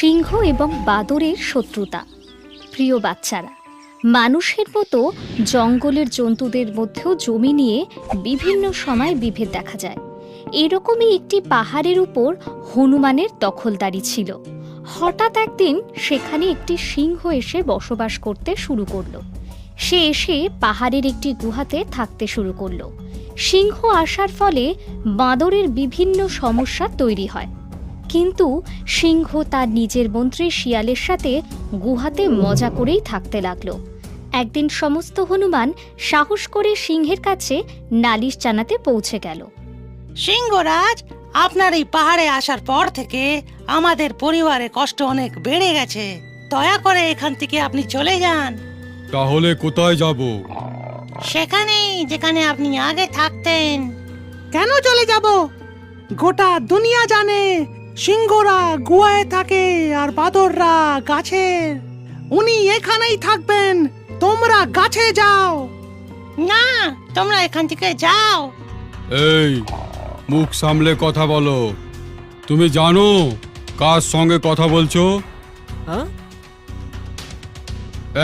সিংহ এবং বাদরের শত্রুতা। প্রিয় বাচ্চারা, মানুষের মতো জঙ্গলের জন্তুদের মধ্যেও জমি নিয়ে বিভিন্ন সময় বিভেদ দেখা যায়। এরকমই একটি পাহাড়ের উপর হনুমানের দখলদারি ছিল। হঠাৎ একদিন সেখানে একটি সিংহ এসে বসবাস করতে শুরু করলো। সে এসে পাহাড়ের একটি গুহাতে থাকতে শুরু করলো। সিংহ আসার ফলে বাঁদরের বিভিন্ন সমস্যা তৈরি হয়, কিন্তু সিংহ তার নিজের মন্ত্রী শিয়ালের সাথে গুহাতে মজা করেই থাকতে লাগলো। একদিন সমস্ত হনুমান সাহস করে সিংহের কাছে নালিশ জানাতে পৌঁছে গেল। সিংহরাজ, আপনার এই পাহাড়ে আসার পর থেকে আমাদের পরিবারে কষ্ট অনেক বেড়ে গেছে। দয়া করে এখান থেকে আপনি চলে যান। তাহলে কোথায় যাব? সেখানেই যেখানে আপনি আগে থাকতেন। কেন চলে যাব? গোটা দুনিয়া জানে সিংহরা গুহায় থাকে আর বাদররা গাছের। উনি এখানেই থাকবেন, তোমরা গাছে যাও। না, তোমরা এখান থেকে যাও। এই, মুখ সামলে কথা বলো। তুমি জানো কার সঙ্গে কথা বলছো?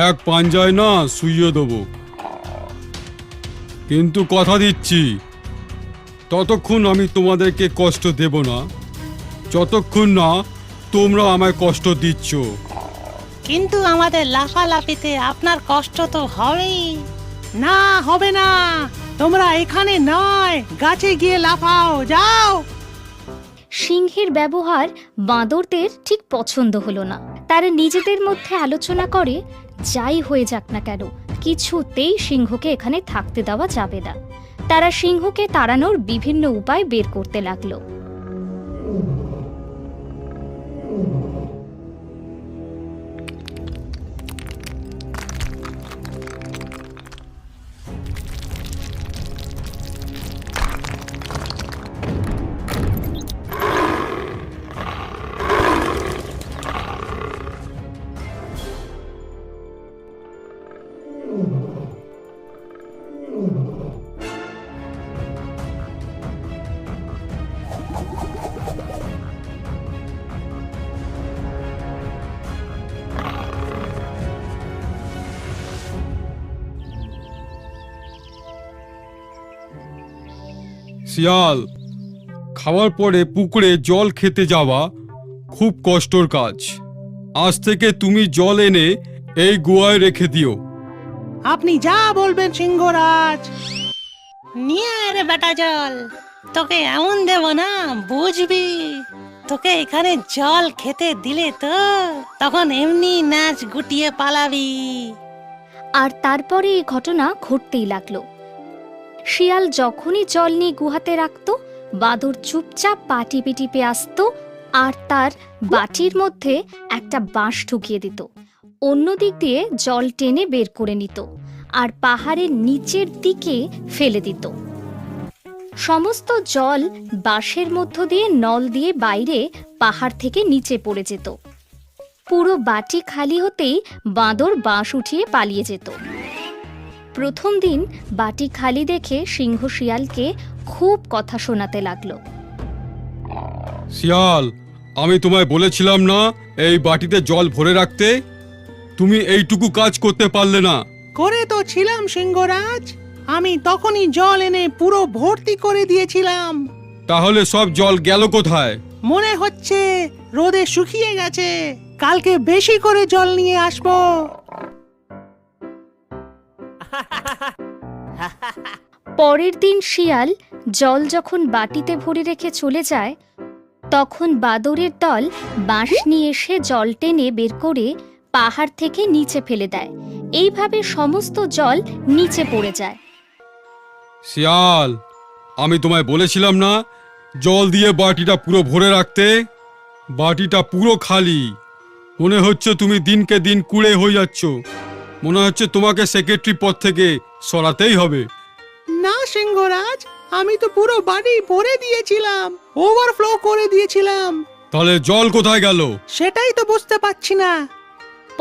এক পাঞ্জায় না শুইয়ে দেবো, কিন্তু কথা দিচ্ছি ততক্ষণ আমি তোমাদেরকে কষ্ট দেব না যতক্ষণ না তোমরা আমায় কষ্ট দিচ্ছ। কিন্তু আমাদের লাফালাফিতে আপনার কষ্ট তো হবেই। না, হবে না। তোমরা এখানে নয়, গাছে গিয়ে লাফাও, যাও। সিংহের ব্যবহার বাঁদরদের ঠিক পছন্দ হলো না। তারা নিজেদের মধ্যে আলোচনা করে, যাই হয়ে যাক না কেন, কিছুতেই সিংহকে এখানে থাকতে দেওয়া যাবে না। তারা সিংহকে তাড়ানোর বিভিন্ন উপায় বের করতে লাগলো। শিয়াল, খাওয়ার পরে পুকুরে জল খেতে যাওয়া খুব কষ্টর কাজ। আজ থেকে তুমি জল এনে এই গুহায় রেখে দিও। আপনি যা বলবেন সিংহরাজ। নিয়ে আয় রে বেটা জল, তোকে এমন দেব না বুঝবি। তোকে এখানে জল খেতে দিলে তো তখন এমনি নাচ গুটিয়ে পালাবি। আর তারপরে এই ঘটনা ঘটতেই লাগলো। শিয়াল যখনই জল নিয়ে গুহাতে রাখত, বাদর চুপচাপ পা টিপে টিপে আসতো আর তার বাটির মধ্যে একটা বাঁশ ঢুকিয়ে দিত। অন্য দিক দিয়ে জল টেনে বের করে নিত আর পাহাড়ের নিচের দিকে ফেলে দিত। সমস্ত জল বাঁশের মধ্য দিয়ে নল দিয়ে বাইরে পাহাড় থেকে নিচে পড়ে যেত। পুরো বাটি খালি হতেই বাঁদর বাঁশ উঠিয়ে পালিয়ে যেত। প্রথম দিন বাটি খালি দেখে সিংহ শিয়ালকে খুব কথা শোনাতে লাগলো। শিয়াল, আমি তোমায় বলেছিলাম না এই বাটিতে জল ভরে রাখতে? তুমি এইটুকু কাজ করতে পারলে না। করে তো ছিলাম সিংহরাজ, আমি তখনই জল এনে পুরো ভর্তি করে দিয়েছিলাম। তাহলে সব জল গেল কোথায়? মনে হচ্ছে রোদে শুকিয়ে গেছে। কালকে বেশি করে জল নিয়ে আসবো। পরের দিন শিয়াল জল যখন বাটিতে ভরে রেখে চলে যায়, তখন বাদরের দল বাঁশ নিয়ে এসে জল টেনে বের করে পাহাড় থেকে নিচে ফেলে দেয়। এইভাবে সমস্ত জল নিচে পড়ে যায়। শিয়াল, আমি তোমায় বলেছিলাম না জল দিয়ে বাটিটা পুরো ভরে রাখতে? বাটিটা পুরো খালি। মনে হচ্ছে তুমি দিনকে দিন কুঁড়ে হয়ে যাচ্ছ। মনে হচ্ছে তোমাকে সেক্রেটারি পদ থেকে সরাতেই হবে। না সিংহরাজ, আমি তো পুরো বাড়ি ভরে দিয়েছিলাম, ওভারফ্লো করে দিয়েছিলাম। তাহলে জল কোথায় গেল? সেটাই তো বুঝতে পারছি না।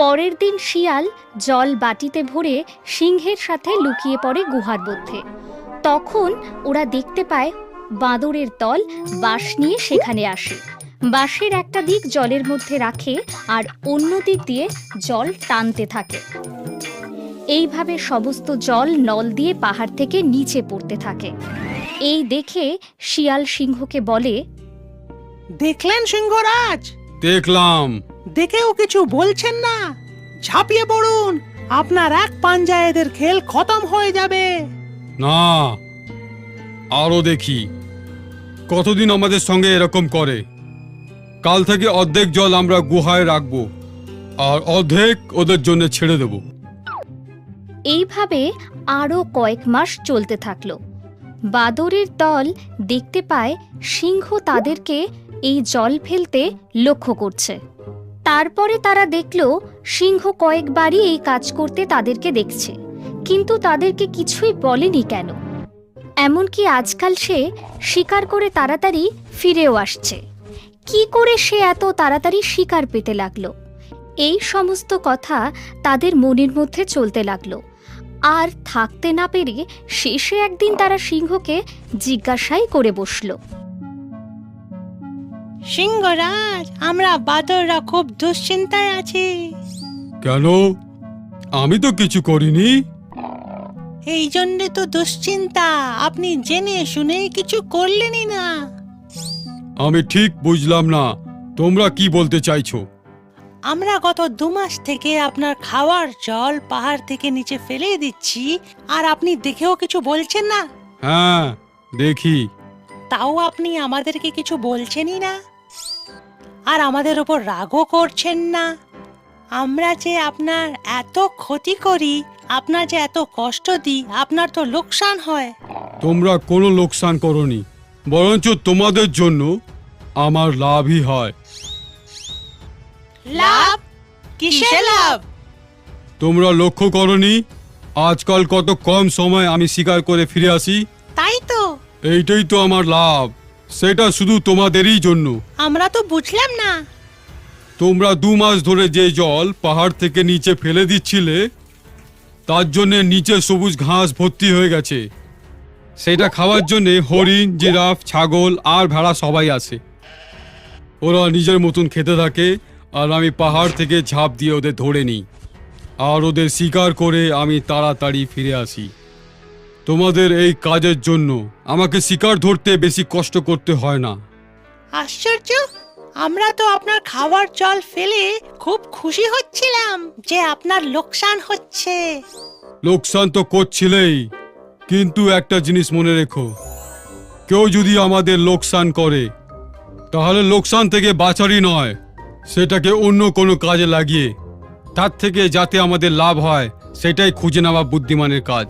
পরের দিন শিয়াল জল বাটিতে ভরে সিংহের সাথে লুকিয়ে পড়ে গুহার মধ্যে। তখন ওরা দেখতে পায় বাঁদরের দল বাঁশ নিয়ে সেখানে আসে। বাঁশের একটা দিক জলের মধ্যে রাখে আর অন্য দিক দিয়ে জল টানতে থাকে। এইভাবে সমস্ত জল নল দিয়ে পাহাড় থেকে নিচে পড়তে থাকে। এই দেখে শিয়াল সিংহকে বলে, দেখলেন সিংহরাজ? দেখলাম। দেখেও কিছু বলছেন না? ঝাঁপিয়ে পড়ুন, আপনার এক পাঞ্জায় এদের খেল খতম হয়ে যাবে। না, আরো দেখি কতদিন আমাদের সঙ্গে এরকম করে। কাল থেকে অর্ধেক জল আমরা গুহায় রাখবো আর অর্ধেক ওদের জন্য ছেড়ে দেব। এইভাবে আরও কয়েক মাস চলতে থাকলো। বাদরের দল দেখতে পায় সিংহ তাদেরকে এই জল ফেলতে লক্ষ্য করছে। তারপরে তারা দেখল সিংহ কয়েকবারই এই কাজ করতে তাদেরকে দেখছে, কিন্তু তাদেরকে কিছুই বলেনি কেন। এমনকি আজকাল সে শিকার করে তাড়াতাড়ি ফিরেও আসছে। কি করে সে এত তাড়াতাড়ি শিকার পেতে লাগলো? এই সমস্ত কথা তাদের মনের মধ্যে চলতে লাগলো। আর থাকতে না পেরে শেষে একদিন তারা সিংহকে জিজ্ঞাসাই করে বসল। সিংহরাজ, আমরা বাদররা খুব দুশ্চিন্তায় আছি। কেন? আমি তো কিছু করিনি। এই জন্য তো দুশ্চিন্তা, আপনি জেনে শুনে কিছু করলেনই না। আমি ঠিক বুঝলাম না, তোমরা কি বলতে চাইছো? আমরা গত 2 মাস থেকে আপনার খাওয়ার জল পাহাড় থেকে নিচে ফেলে দিচ্ছি, আর আপনি দেখেও কিছু বলছেন না। হ্যাঁ, দেখি। তাও আপনি আমাদেরকে কিছু বলছেনই না, আর আমাদের ওপর রাগও করছেন না। আমরা যে আপনার এত ক্ষতি করি, আপনার যে এত কষ্ট দিই, আপনার তো লোকসান হয়। তোমরা কোনো লোকসান করনি, বরঞ্চ তোমাদের জন্য আমার লাভই হয়। লাভ? কিসের লাভ? তোমরা লক্ষ্য করনি আজকাল কত কম সময় আমি শিকার করে ফিরে আসি? তাই তো। এইটাই তো আমার লাভ, সেটা শুধু তোমাদেরই জন্য। আমরা তো বুঝলাম না। তোমরা 2 মাস ধরে যে জল পাহাড় থেকে নিচে ফেলে দিচ্ছিলে, তার জন্য নিচে সবুজ ঘাস ভর্তি হয়ে গেছে। সেটা খাওয়ার জন্য হরিণ, জিরাফ, ছাগল আর ভেড়া সবাই আসে। ওরা নিজের মতন খেতে থাকে, আর আমি পাহাড় থেকে ঝাঁপ দিয়ে ওদের ধরে নিই, আর ওদের শিকার করে আমি তাড়াতাড়ি ফিরে আসি। তোমাদের এই কাজের জন্য আমাকে শিকার ধরতে বেশি কষ্ট করতে হয় না। আশ্চর্য, আমরা তো আপনার খাওয়ার জল ফেলে খুব খুশি হচ্ছিলাম যে আপনার লোকসান হচ্ছে। লোকসান তো করছিলেই, কিন্তু একটা জিনিস মনে রেখো, কেউ যদি আমাদের লোকসান করে, তাহলে লোকসান থেকে বাঁচারই নয়, সেটাকে অন্য কোনো কাজে লাগিয়ে তার থেকে যাতে আমাদের লাভ হয় সেটাই খুঁজে নেওয়া বুদ্ধিমানের কাজ।